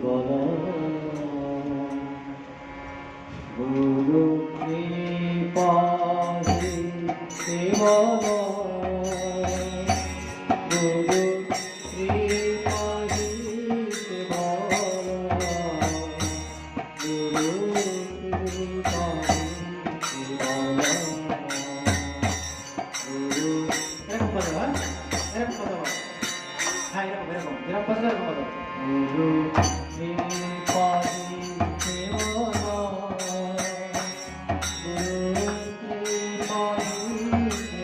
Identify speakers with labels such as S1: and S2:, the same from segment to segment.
S1: বলো গুরু কৃপাহি বলো গুরু কৃপাহি বলো গুরু কৃপাহি বলো গুরু এরকম কথা এরকম কথা হ্যাঁ এরকম এরকম এরকম কথা এরকম কথা গুরু কৃপাহি বলো গুরু কৃপাহি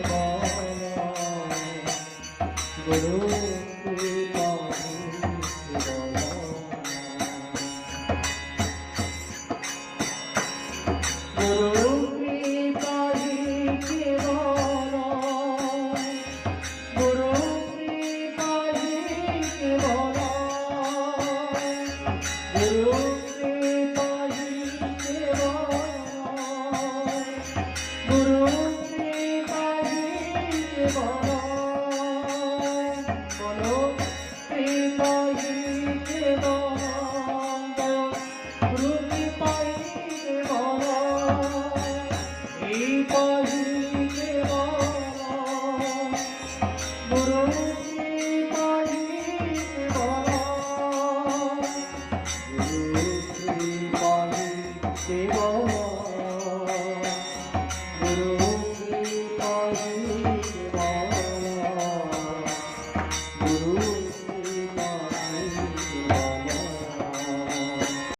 S1: বলো গুরু কৃপাহি বলো গুরু কৃপাহি বলো গুরু কৃপাহি বলো গুরু কৃপাহি বলো গুরু কৃপাহি বলো বলো কৃপাহি বলো গুরু কৃপাহি বলো কৃপাহি